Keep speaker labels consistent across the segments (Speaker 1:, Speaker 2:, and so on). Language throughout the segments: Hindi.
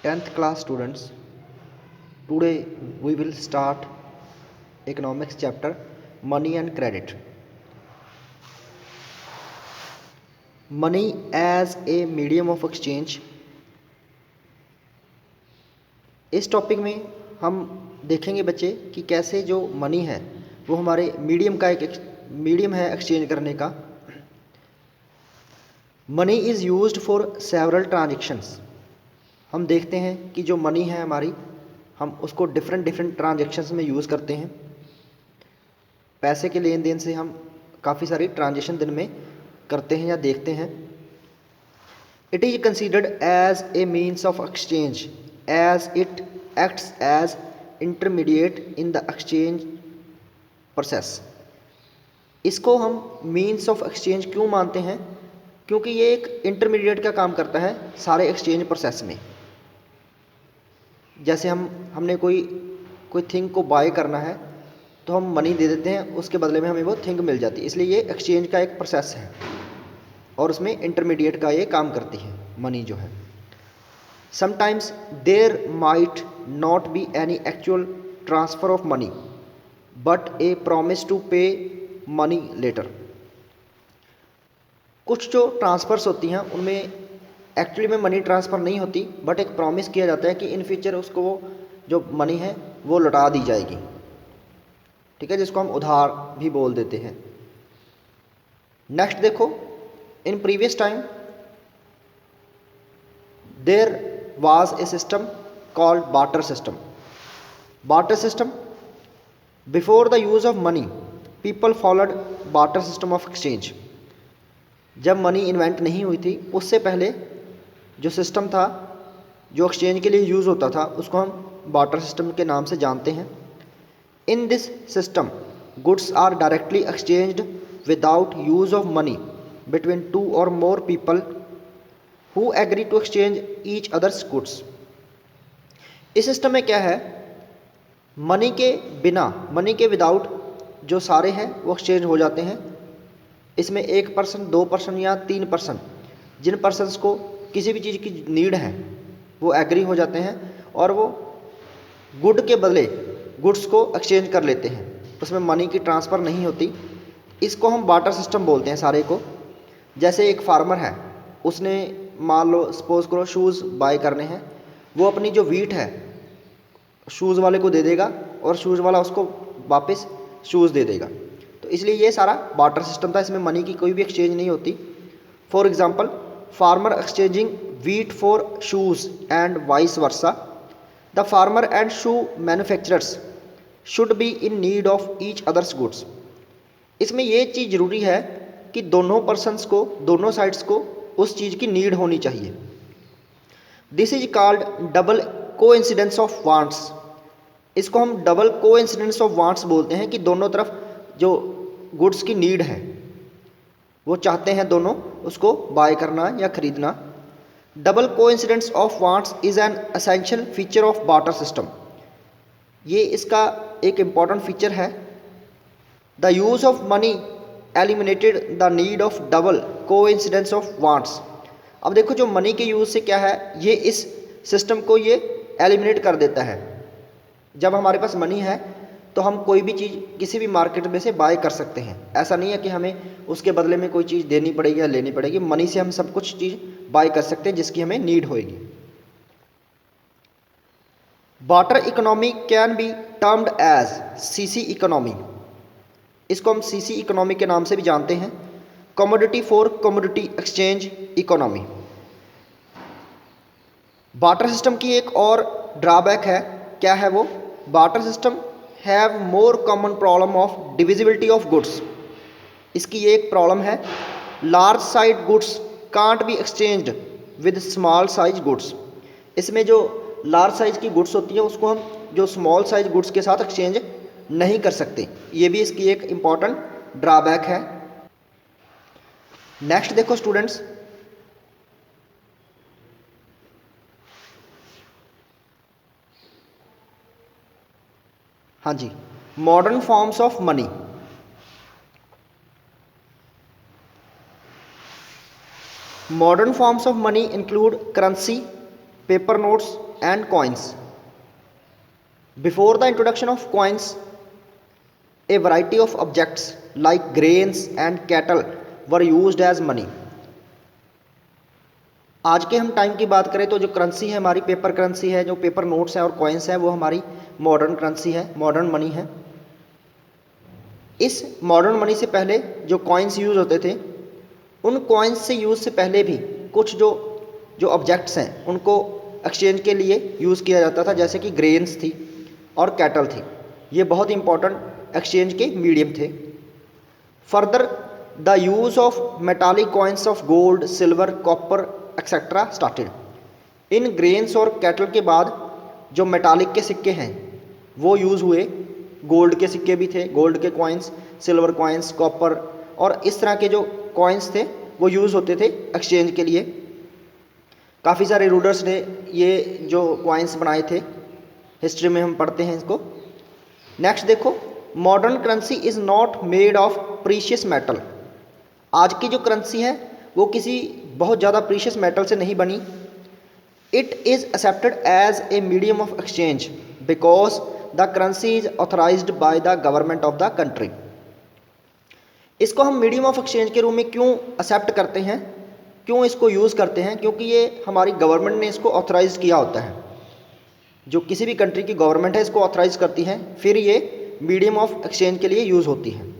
Speaker 1: 10th class students, today we will start economics chapter money and credit. Money as a medium of exchange. इस टॉपिक में हम देखेंगे बच्चे कि कैसे जो मनी है वो हमारे मीडियम का एक मीडियम है एक्सचेंज करने का. Money is used for several transactions. हम देखते हैं कि जो मनी है हमारी, हम उसको डिफरेंट ट्रांजेक्शन्स में यूज़ करते हैं. पैसे के लेन देन से हम काफ़ी सारी ट्रांजेक्शन दिन में करते हैं या देखते हैं. It is considered as a means of exchange as it acts as intermediate in the exchange process. इसको हम मीन्स ऑफ एक्सचेंज क्यों मानते हैं? क्योंकि ये एक इंटरमीडिएट का काम करता है सारे एक्सचेंज प्रोसेस में. जैसे हमने कोई थिंग को बाय करना है तो हम मनी दे देते हैं, उसके बदले में हमें वो थिंग मिल जाती है. इसलिए ये एक्सचेंज का एक प्रोसेस है और उसमें इंटरमीडिएट का ये काम करती है मनी जो है. Sometimes there might not be any actual transfer of money but a promise to pay money later. कुछ जो ट्रांसफ़र्स होती हैं उनमें एक्चुअली में मनी ट्रांसफ़र नहीं होती, बट एक प्रॉमिस किया जाता है कि इन फ्यूचर उसको वो जो मनी है वो लौटा दी जाएगी. ठीक है, जिसको हम उधार भी बोल देते हैं. नेक्स्ट देखो, in previous time there was a system called barter system. Barter system, before the use of money people followed barter system of exchange. जब मनी इन्वेंट नहीं हुई थी उससे पहले जो सिस्टम था जो एक्सचेंज के लिए यूज़ होता था उसको हम बार्टर सिस्टम के नाम से जानते हैं. In this system goods are directly exchanged without use of money between two और more people who agree to exchange each others goods. इस सिस्टम में क्या है, मनी के बिना, मनी के विदाउट जो सारे हैं वो एक्सचेंज हो जाते हैं. इसमें 1%, 2% या 3% जिन पर्सनस को किसी भी चीज़ की नीड है वो एग्री हो जाते हैं और वो गुड के बदले गुड्स को एक्सचेंज कर लेते हैं. उसमें मनी की ट्रांसफ़र नहीं होती. इसको हम बार्टर सिस्टम बोलते हैं सारे को. जैसे एक फार्मर है, उसने मान लो सपोज करो शूज़ बाय करने हैं, वो अपनी जो वीट है शूज़ वाले को दे देगा और शूज़ वाला उसको वापस शूज़ दे देगा. तो इसलिए ये सारा बार्टर सिस्टम था, इसमें मनी की कोई भी एक्सचेंज नहीं होती. For example, farmer exchanging wheat for shoes and vice versa. The farmer and shoe manufacturers should be in need of each others goods. इसमें ये चीज़ ज़रूरी है कि दोनों पर्सनस को, दोनों साइड्स को उस चीज़ की नीड होनी चाहिए. This is called double coincidence of wants. इसको हम डबल कोइंसिडेंस ऑफ वांट्स बोलते हैं कि दोनों तरफ जो गुड्स की नीड है वो चाहते हैं दोनों उसको बाय करना या खरीदना. Double coincidence of wants is an essential feature of barter system. ये इसका एक इम्पॉर्टेंट फीचर है. The use of money eliminated the need of double coincidence of wants. अब देखो, जो मनी के यूज़ से क्या है, ये इस सिस्टम को ये एलिमिनेट कर देता है. जब हमारे पास मनी है तो हम कोई भी चीज़ किसी भी मार्केट में से बाय कर सकते हैं. ऐसा नहीं है कि हमें उसके बदले में कोई चीज़ देनी पड़ेगी या लेनी पड़ेगी. मनी से हम सब कुछ चीज़ बाय कर सकते हैं जिसकी हमें नीड होएगी. Barter economy can be termed as CC economy. इसको हम सीसी इकोनॉमी के नाम से भी जानते हैं. Commodity for commodity exchange economy. Barter system की एक और ड्रॉबैक है. क्या है वो? Barter system have more common problem of divisibility of goods. इसकी ये एक प्रॉब्लम है, large size goods can't be exchanged with small size goods. इसमें जो लार्ज साइज की गुड्स होती हैं उसको हम जो स्मॉल साइज गुड्स के साथ एक्सचेंज नहीं कर सकते. ये भी इसकी एक इम्पॉर्टेंट ड्रॉबैक है. नेक्स्ट देखो स्टूडेंट्स, हाँ जी, modern forms of money. Modern forms of money include currency, paper notes, and coins. Before the introduction of coins, a variety of objects like grains and cattle were used as money. आज के हम टाइम की बात करें तो जो करेंसी है हमारी पेपर करेंसी है, जो पेपर नोट्स हैं और कॉइन्स है वो हमारी मॉडर्न करेंसी है, मॉडर्न मनी है। इस मॉडर्न मनी से पहले जो कॉइन्स यूज़ होते थे, उन कॉइन्स से यूज़ से पहले भी कुछ जो ऑब्जेक्ट्स हैं उनको एक्सचेंज के लिए यूज़ किया जाता था, जैसे कि ग्रेन्स थी और कैटल थी। ये बहुत इंपॉर्टेंट एक्सचेंज के मीडियम थे। Further the use of metallic coins of gold, silver, copper etcetera started. In grains और कैटल के बाद जो मेटालिक के सिक्के हैं वो यूज़ हुए। गोल्ड के सिक्के भी थे, गोल्ड के कॉइन्स, सिल्वर कॉइन्स, कॉपर और इस तरह के जो कॉइन्स थे वो यूज़ होते थे एक्सचेंज के लिए। काफ़ी सारे रूलर्स ने ये जो कॉइन्स बनाए थे, हिस्ट्री में हम पढ़ते हैं इसको। नेक्स्ट देखो, modern currency is not made of precious metal. आज की जो करेंसी है वो किसी बहुत ज़्यादा प्रीशियस मेटल से नहीं बनी। It is accepted as a medium of exchange because the currency is authorised by the government of the country. इसको हम मीडियम ऑफ एक्सचेंज के रूप में क्यों एक्सेप्ट करते हैं, क्यों इसको यूज़ करते हैं? क्योंकि ये हमारी गवर्नमेंट ने इसको ऑथराइज किया होता है। जो किसी भी कंट्री की गवर्नमेंट है इसको ऑथराइज करती है, फिर ये मीडियम ऑफ एक्सचेंज के लिए यूज़ होती है।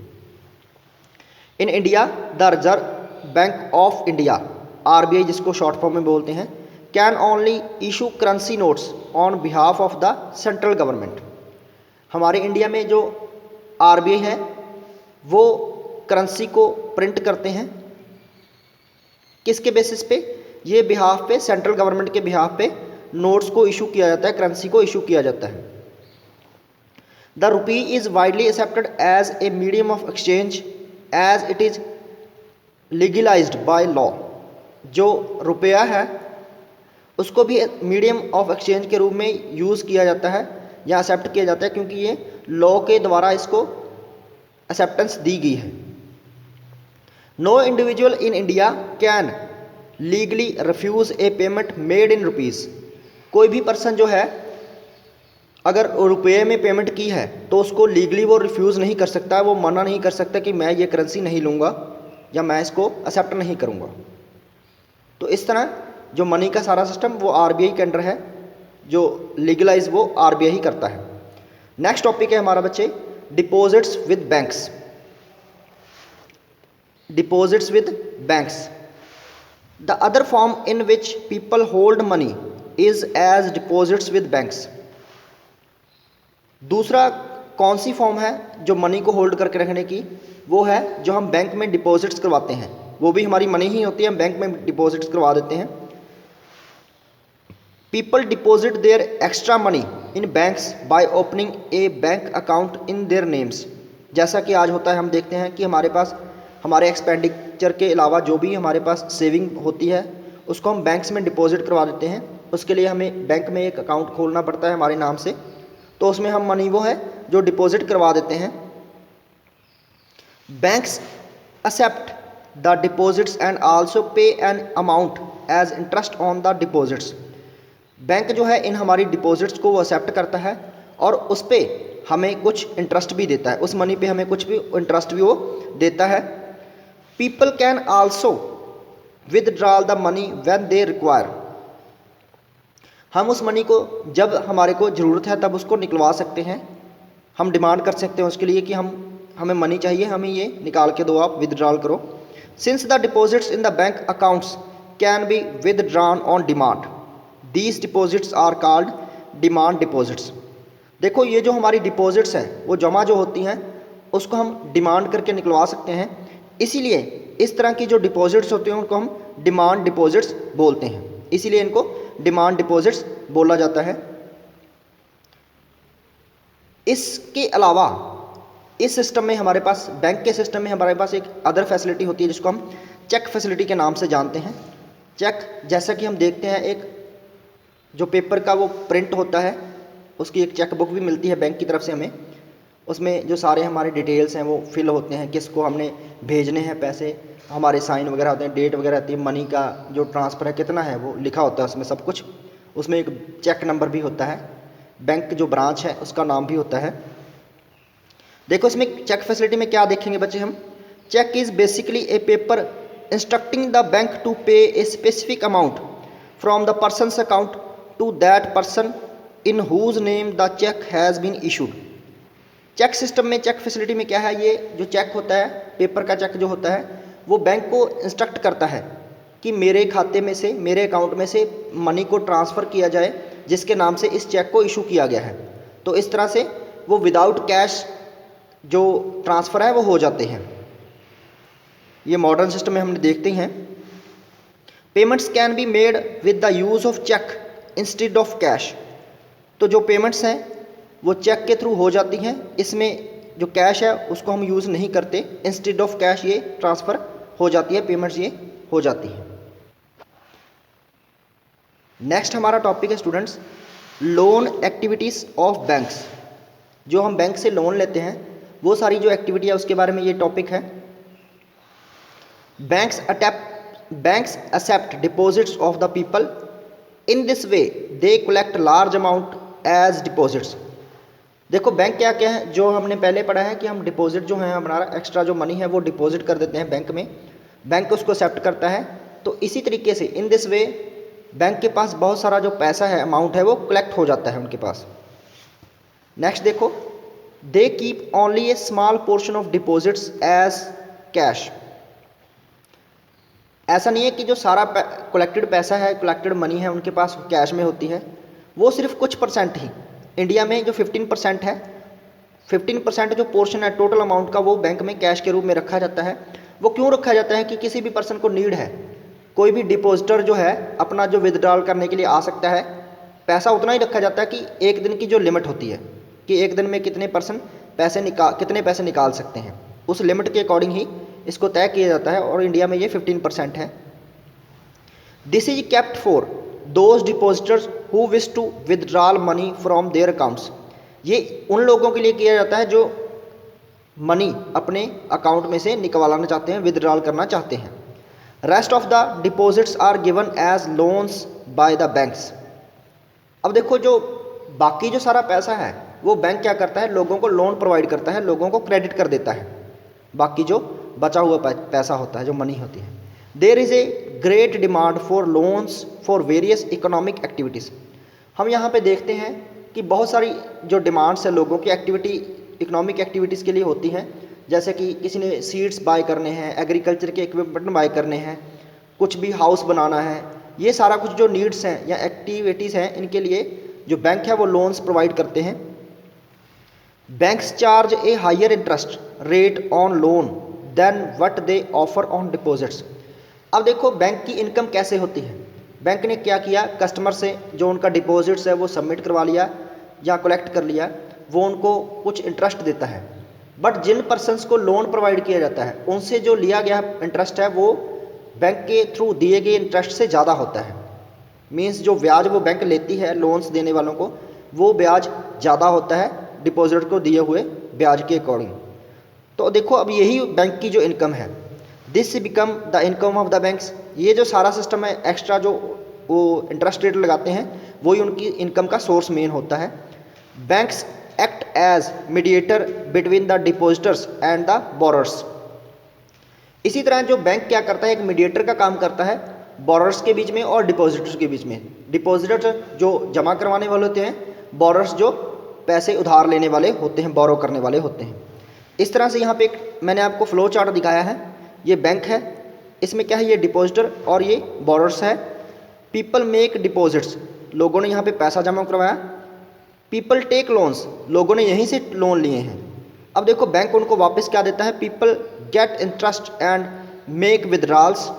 Speaker 1: In India the reserve bank of India, RBI जिसको शॉर्ट फॉर्म में बोलते हैं, can only issue currency notes on behalf of the central government. हमारे इंडिया में जो आरबीआई है वो करेंसी को प्रिंट करते हैं, किसके बेसिस पे? ये बिहाफ पे, सेंट्रल गवर्नमेंट के बिहाफ पे नोट्स को इशू किया जाता है, करेंसी को इशू किया जाता है। The rupee is widely accepted as a medium of exchange as it is legalised by law. जो रुपया है उसको भी मीडियम ऑफ एक्सचेंज के रूप में यूज़ किया जाता है या एक्सेप्ट किया जाता है, क्योंकि ये लॉ के द्वारा इसको एक्सेप्टेंस दी गई है। No individual in India can legally refuse a payment made in rupees. कोई भी पर्सन जो है अगर रुपये में पेमेंट की है तो उसको लीगली वो रिफ्यूज़ नहीं कर सकता, वो मना नहीं कर सकता कि मैं ये करेंसी नहीं लूँगा या मैं इसको एक्सेप्ट नहीं करूँगा। तो इस तरह जो मनी का सारा सिस्टम वो आरबीआई के अंडर है, जो लीगलाइज वो आरबीआई ही करता है। नेक्स्ट टॉपिक है हमारा बच्चे, deposits with banks. Deposits with banks, the other form in which people hold money is as deposits with banks. दूसरा कौन सी फॉर्म है जो मनी को होल्ड करके रखने की? वो है जो हम बैंक में डिपॉजिट्स करवाते हैं, वो भी हमारी मनी ही होती है, हम बैंक में डिपॉजिट्स करवा देते हैं। People deposit their extra money in banks by opening a bank account in their names. जैसा कि आज होता है, हम देखते हैं कि हमारे पास हमारे एक्सपेंडिचर के अलावा जो भी हमारे पास सेविंग होती है उसको हम बैंक्स में डिपॉजिट करवा देते हैं। उसके लिए हमें बैंक में एक अकाउंट खोलना पड़ता है हमारे नाम से, तो उसमें हम मनी वो है जो डिपॉजिट करवा देते हैं। Banks accept the deposits and also pay an amount as interest on the deposits. Bank जो है इन हमारी डिपॉजिट्स को वो एक्सेप्ट करता है और उस पर हमें कुछ इंटरेस्ट भी देता है, उस मनी पे हमें कुछ भी इंटरेस्ट भी वो देता है। People can also withdraw the money when they require. हम उस मनी को जब हमारे को ज़रूरत है तब उसको निकलवा सकते हैं। हम डिमांड कर सकते हैं उसके लिए कि हमें मनी चाहिए, हमें ये निकाल के दो, आप विदड्रॉल करो। Since the deposits in the bank accounts can be withdrawn on demand, these deposits are called demand deposits. देखो ये जो हमारी डिपॉजिट्स हैं वो जमा जो होती हैं उसको हम डिमांड करके निकलवा सकते हैं, इसीलिए इस तरह की जो डिपॉजिट्स होती हैं उनको हम डिमांड डिपॉजिट्स बोलते हैं, इसीलिए इनको डिमांड डिपॉजिट्स बोला जाता है। इसके अलावा इस सिस्टम में हमारे पास, बैंक के सिस्टम में हमारे पास एक अदर फैसिलिटी होती है जिसको हम चेक फैसिलिटी के नाम से जानते हैं। चेक जैसा कि हम देखते हैं, एक जो पेपर का वो प्रिंट होता है उसकी एक चेक बुक भी मिलती है बैंक की तरफ से हमें, उसमें जो सारे हमारे डिटेल्स हैं वो फिल होते हैं, किसको हमने भेजने हैं पैसे, हमारे साइन वगैरह होते हैं, डेट वगैरह होती है, मनी का जो ट्रांसफ़र है कितना है वो लिखा होता है उसमें सब कुछ। उसमें एक चेक नंबर भी होता है, बैंक जो ब्रांच है उसका नाम भी होता है। देखो इसमें चेक फैसिलिटी में क्या देखेंगे बच्चे हम, cheque is basically a paper instructing the bank to pay a specific amount from the person's account to that person in whose name the cheque has been issued. Cheque system में, चेक फैसिलिटी में क्या है, ये जो चेक होता है, पेपर का चेक जो होता है, वो बैंक को इंस्ट्रक्ट करता है कि मेरे खाते में से, मेरे अकाउंट में से मनी को ट्रांसफ़र किया जाए जिसके नाम से इस चेक को इशू किया गया है। तो इस तरह से वो विदाउट कैश जो ट्रांसफ़र है वो हो जाते हैं। ये मॉडर्न सिस्टम में हमने देखते हैं। Payments can be made with the use of cheque instead of cash. तो जो पेमेंट्स हैं वो चेक के थ्रू हो जाती हैं, इसमें जो कैश है उसको हम यूज़ नहीं करते, इंस्टेड ऑफ कैश ये ट्रांसफ़र हो जाती है, पेमेंट्स ये हो जाती हैं। नेक्स्ट हमारा टॉपिक है students, loan activities of banks. जो हम बैंक से लोन लेते हैं वो सारी जो एक्टिविटी है उसके बारे में ये टॉपिक है। Banks accept deposits of the people, in this way they collect large amount as deposits. देखो बैंक क्या क्या है, जो हमने पहले पढ़ा है कि हम डिपॉजिट जो है हमारा एक्स्ट्रा जो मनी है वो डिपॉजिट कर देते हैं बैंक में, बैंक उसको एक्सेप्ट करता है। तो इसी तरीके से इन दिस वे बैंक के पास बहुत सारा जो पैसा है, अमाउंट है, वो कलेक्ट हो जाता है उनके पास। नेक्स्ट देखो, they keep only a small portion of deposits as cash. ऐसा नहीं है कि जो सारा कलेक्टेड पैसा है, कलेक्टेड मनी है उनके पास कैश में होती है, वो सिर्फ कुछ परसेंट ही। इंडिया में जो 15% है, 15% जो पोर्शन है टोटल अमाउंट का, वो बैंक में कैश के रूप में रखा जाता है। वो क्यों रखा जाता है कि किसी भी पर्सन को नीड है, कोई भी डिपॉजिटर जो है अपना जो विदड्रॉल करने के लिए आ सकता है, पैसा उतना ही रखा जाता है कि एक दिन की जो लिमिट होती है कि एक दिन में कितने पैसे निकाल सकते हैं, उस लिमिट के अकॉर्डिंग ही इसको तय किया जाता है, और इंडिया में ये 15% है। This is kept for those depositors who wish to withdrawal money from their accounts. ये उन लोगों के लिए किया जाता है जो मनी अपने अकाउंट में से निकालना चाहते हैं, विदड्रॉल करना चाहते हैं। Rest of the deposits are given as loans by the banks. अब देखो जो बाकी जो सारा पैसा है वो बैंक क्या करता है, लोगों को लोन प्रोवाइड करता है, लोगों को क्रेडिट कर देता है। बाकी जो बचा हुआ पैसा होता है, जो मनी होती है। There is a great demand for loans for various economic activities. हम यहाँ पे देखते हैं कि बहुत सारी जो डिमांड्स है लोगों की इकोनॉमिक एक्टिविटीज़ के लिए होती हैं, जैसे कि किसी ने सीड्स बाय करने हैं, एग्रीकल्चर के इक्विपमेंट बाय करने हैं, कुछ भी हाउस बनाना है, ये सारा कुछ जो नीड्स हैं या एक्टिविटीज़ हैं, इनके लिए जो बैंक है वो लोन्स प्रोवाइड करते हैं। Banks charge a higher interest rate on loan than what they offer on deposits. अब देखो बैंक की इनकम कैसे होती है, बैंक ने क्या किया, कस्टमर से जो उनका डिपॉजिट्स है वो सबमिट करवा लिया या कलेक्ट कर लिया, वो उनको कुछ इंटरेस्ट देता है। बट जिन पर्सनस को लोन प्रोवाइड किया जाता है उनसे जो लिया गया इंटरेस्ट है वो बैंक के थ्रू दिए गए इंटरेस्ट से ज़्यादा होता है। मीन्स जो ब्याज वो बैंक लेती है लोन्स देने वालों को, वो ब्याज ज़्यादा होता है डिपॉजिट को दिए हुए ब्याज के अकॉर्डिंग। तो देखो अब यही बैंक की जो इनकम है, this become the income of the banks. ये जो सारा सिस्टम है, एक्स्ट्रा जो वो इंटरेस्ट रेट लगाते हैं, वही उनकी इनकम का सोर्स मेन होता है। Banks act as mediator between the depositors and the borrowers. इसी तरह जो बैंक क्या करता है, एक मीडिएटर का काम करता है बोरर्स के बीच में और डिपॉजिटर्स के बीच में। डिपॉजिटर जो जमा करवाने वाले होते हैं, बोरर्स जो पैसे उधार लेने वाले होते हैं, बोरो करने वाले होते हैं। इस तरह से यहाँ पे एक मैंने आपको फ्लो चार्ट दिखाया है, ये बैंक है, इसमें क्या है, ये डिपॉजिटर और ये बोरर्स है। पीपल मेक डिपॉजिट्स, लोगों ने यहाँ पे पैसा जमा करवाया। पीपल टेक लोन्स, लोगों ने यहीं से लोन लिए हैं। अब देखो बैंक उनको वापस क्या देता है, people get interest and make withdrawals.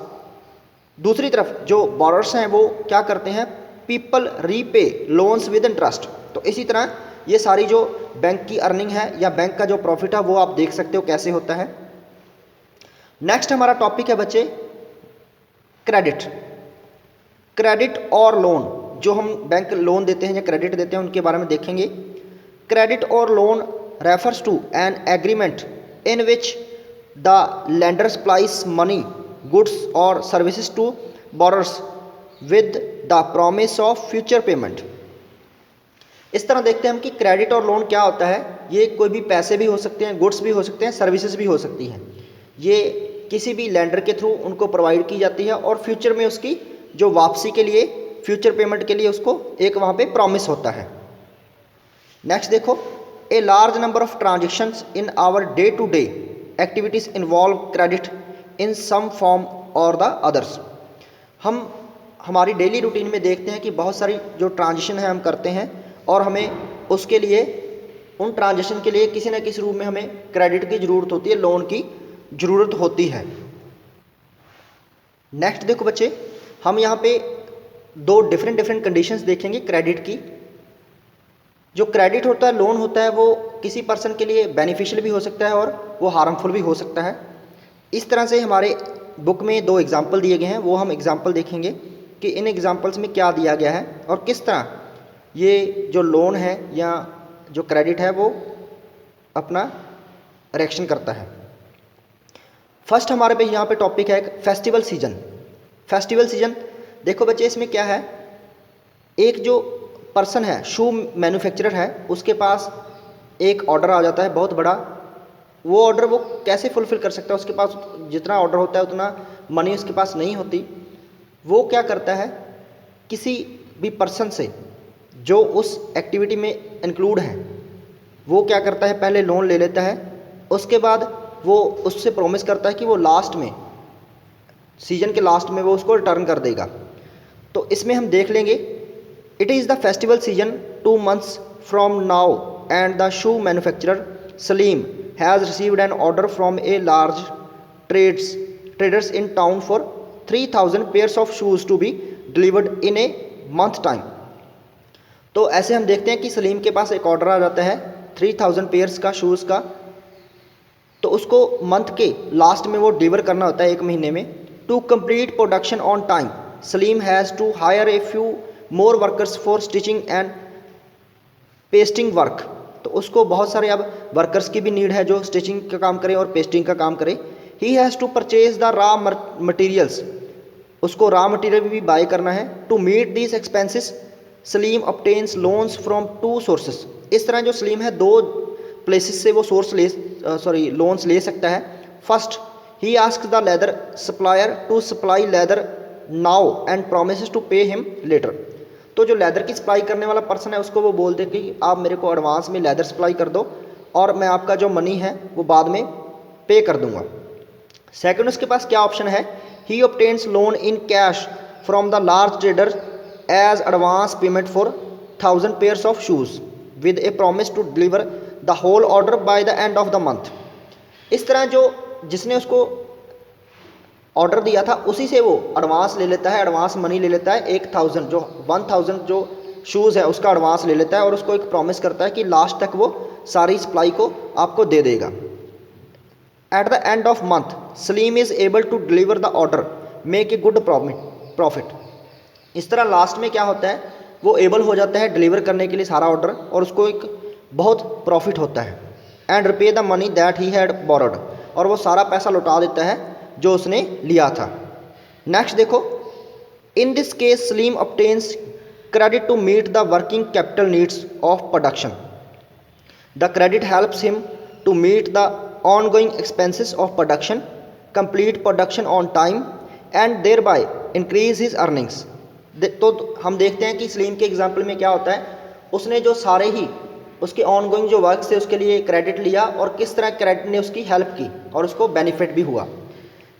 Speaker 1: दूसरी तरफ जो बोरर्स हैं वो क्या करते हैं, people repay loans with interest. तो इसी तरह ये सारी जो बैंक की अर्निंग है या बैंक का जो प्रॉफिट है वो आप देख सकते हो कैसे होता है। नेक्स्ट हमारा टॉपिक है बच्चे क्रेडिट। क्रेडिट और लोन, जो हम बैंक लोन देते हैं या क्रेडिट देते हैं उनके बारे में देखेंगे। क्रेडिट और loan refers to an agreement in which the lender supplies money, goods और services to borrowers with the promise of future payment. इस तरह देखते हैं हम कि क्रेडिट और लोन क्या होता है। ये कोई भी पैसे भी हो सकते हैं, गुड्स भी हो सकते हैं, सर्विसेज भी हो सकती हैं। ये किसी भी लेंडर के थ्रू उनको प्रोवाइड की जाती है और फ्यूचर में उसकी जो वापसी के लिए, फ्यूचर पेमेंट के लिए उसको एक वहाँ पे प्रॉमिस होता है। नेक्स्ट देखो, a large number of transactions in our day to day activities involve credit in some form और द अदर्स। हम हमारी डेली रूटीन में देखते हैं कि बहुत सारी जो ट्रांजेक्शन है हम करते हैं और हमें उसके लिए, उन ट्रांजेक्शन के लिए किसी न किसी रूप में हमें क्रेडिट की ज़रूरत होती है, लोन की ज़रूरत होती है। नेक्स्ट देखो बच्चे, हम यहाँ पे दो डिफरेंट कंडीशंस देखेंगे क्रेडिट की। जो क्रेडिट होता है, लोन होता है, वो किसी पर्सन के लिए बेनिफिशियल भी हो सकता है और वो हार्मफुल भी हो सकता है। इस तरह से हमारे बुक में दो एग्जाम्पल दिए गए हैं, वो हम एग्जाम्पल देखेंगे कि इन एग्जाम्पल्स में क्या दिया गया है और किस तरह ये जो लोन है या जो क्रेडिट है वो अपना रिएक्शन करता है। फर्स्ट हमारे पे यहाँ पे टॉपिक है फेस्टिवल सीजन। फेस्टिवल सीजन देखो बच्चे, इसमें क्या है, एक जो पर्सन है, शू मैन्युफैक्चरर है, उसके पास एक ऑर्डर आ जाता है बहुत बड़ा। वो ऑर्डर वो कैसे फुलफ़िल कर सकता है, उसके पास जितना ऑर्डर होता है उतना मनी उसके पास नहीं होती। वो क्या करता है, किसी भी पर्सन से जो उस एक्टिविटी में इंक्लूड है, वो क्या करता है, पहले लोन ले लेता है, उसके बाद वो उससे प्रॉमिस करता है कि वो लास्ट में, सीजन के लास्ट में वो उसको रिटर्न कर देगा। तो इसमें हम देख लेंगे, it is the festival season 2 months from now and the shoe manufacturer Salim has received an order from a large traders in town for 3000 pairs of shoes to be delivered in a month time. तो ऐसे हम देखते हैं कि सलीम के पास एक ऑर्डर आ जाता है 3000 पेयर्स का, शूज़ का। तो उसको मंथ के लास्ट में वो डिलीवर करना होता है, एक महीने में। To complete production on time Salim has to hire a few more workers for stitching and pasting work. तो उसको बहुत सारे अब वर्कर्स की भी नीड है जो स्टिचिंग का काम करें और पेस्टिंग का काम करें। He has to purchase the raw materials, उसको रॉ मटीरियल भी बाय करना है। To meet these expenses Salim obtains loans from 2 sources। इस तरह जो सलीम है 2 प्लेसेस से वो लोन्स ले सकता है। First, he asks the leather supplier to supply leather now and promises to pay him later. तो जो लेदर की सप्लाई करने वाला पर्सन है उसको वो बोल दे कि आप मेरे को एडवांस में लेदर सप्लाई कर दो और मैं आपका जो मनी है वो बाद में पे कर दूंगा। सेकंड, उसके पास क्या ऑप्शन है, he obtains loan in cash from the large trader as advance payment for 1000 pairs of shoes with a promise to deliver the whole order by the end of the month. इस तरह जो जिसने उसको ऑर्डर दिया था उसी से वो एडवांस ले लेता है, एडवांस मनी ले लेता है 1000 जो शूज़ है उसका एडवांस ले लेता है और उसको एक प्रॉमिस करता है कि लास्ट तक वो सारी सप्लाई को आपको दे देगा। At the end of month Salim is able to deliver the order make a good profit. इस तरह लास्ट में क्या होता है, वो एबल हो जाता है डिलीवर करने के लिए सारा ऑर्डर और उसको एक बहुत प्रॉफिट होता है। And repay the money that he had borrowed, और वो सारा पैसा लौटा देता है जो उसने लिया था। नेक्स्ट देखो, in this case Salim obtains credit to meet the working capital needs of production. The credit helps him to meet the ongoing expenses of production, complete production on time and thereby increase his earnings। तो हम देखते हैं कि सलीम के एग्जाम्पल में क्या होता है, उसने जो सारे ही उसके ऑनगोइंग जो वर्क से उसके लिए क्रेडिट लिया और किस तरह क्रेडिट ने उसकी हेल्प की और उसको बेनिफिट भी हुआ।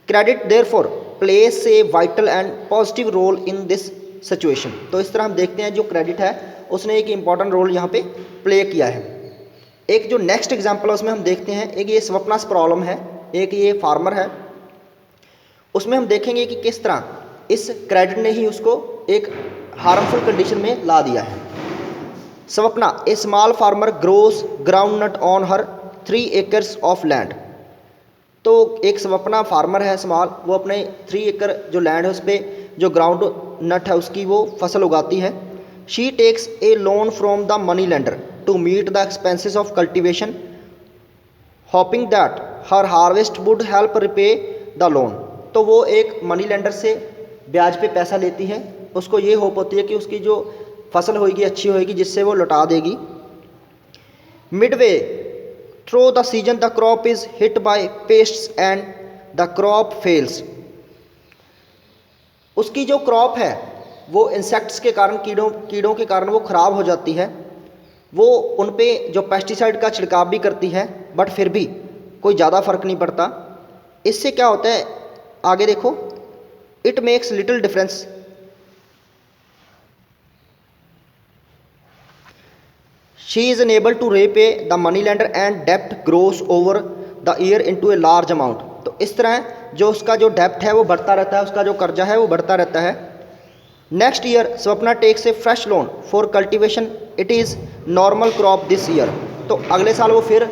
Speaker 1: Credit therefore plays a vital and positive role in this situation. तो इस तरह हम देखते हैं जो क्रेडिट है उसने एक इंपॉर्टेंट रोल यहाँ पे प्ले किया है। एक जो नेक्स्ट एग्जाम्पल है उसमें हम देखते हैं, एक ये स्वप्नास प्रॉब्लम है, एक ये फार्मर है, उसमें हम देखेंगे कि किस तरह इस क्रेडिट ने ही उसको एक हार्मफुल कंडीशन में ला दिया है। Swapna, a small farmer grows groundnut on her 3 acres of land. तो एक स्वप्ना फार्मर है स्मॉल, वो अपने 3 एकड़ जो लैंड है उस पर जो ग्राउंड नट है उसकी वो फसल उगाती है। She takes a loan from the money lender to meet the expenses of cultivation, hoping that her harvest would help repay the loan। तो वो एक मनी लेंडर से ब्याज पे पैसा लेती है उसको ये होप होती है कि उसकी जो फसल होगी अच्छी होगी जिससे वो लौटा देगी। Midway through the season the crop is hit by pests and the crop fails. उसकी जो क्रॉप है वो इंसेक्ट्स के कारण, कीड़ों के कारण वो ख़राब हो जाती है। वो उन पे जो पेस्टिसाइड का छिड़काव भी करती है बट फिर भी कोई ज़्यादा फर्क नहीं पड़ता। इससे क्या होता है आगे देखो, it makes little difference. She is unable to repay the money lender and डेप्ट grows over the year into a large amount. तो इस तरह जो उसका जो डेप्ट है वो बढ़ता रहता है, उसका जो कर्जा है वो बढ़ता रहता है। Next year Swapna takes a fresh loan for cultivation, it is normal crop this year. तो अगले साल वो फिर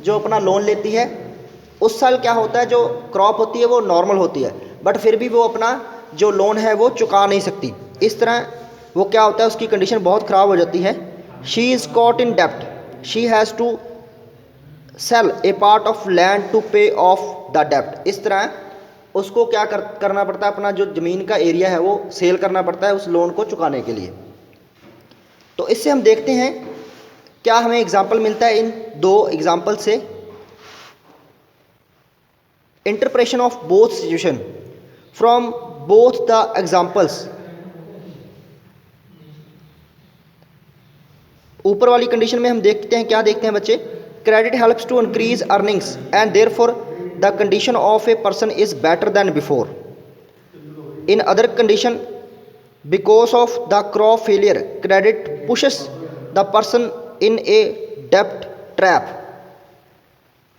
Speaker 1: जो अपना लोन लेती है, उस साल क्या होता है जो क्रॉप होती है वो नॉर्मल होती है बट फिर भी वो अपना जो लोन है वो चुका नहीं सकती। इस तरह वो क्या होता है उसकी कंडीशन बहुत ख़राब हो जाती है। She is caught in dept, she has to cell A part of land to पे ऑफ द डेप्ट। इस तरह उसको क्या करना पड़ता है, अपना जो ज़मीन का एरिया है वो सेल करना पड़ता है उस लोन को चुकाने के लिए। तो इससे हम देखते हैं क्या हमें एग्जाम्पल मिलता है इन दो एग्जाम्पल से। Interpretation of both situation from both the examples. ऊपर वाली कंडीशन में हम देखते हैं, क्या देखते हैं बच्चे, credit helps to increase earnings and therefore the condition of a person is better than before. In other condition because of the crop failure credit pushes the person in a डेब्ट trap.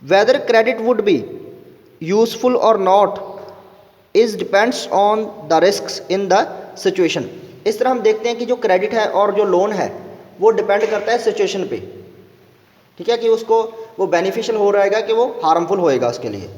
Speaker 1: Whether credit would be useful और not is depends on the risks in the situation. इस तरह हम देखते हैं कि जो क्रेडिट है और जो लोन है वो डिपेंड करता है सिचुएशन पे, ठीक है, कि उसको वो बेनिफिशियल हो रहेगा कि वो हार्मफुल होएगा उसके लिए।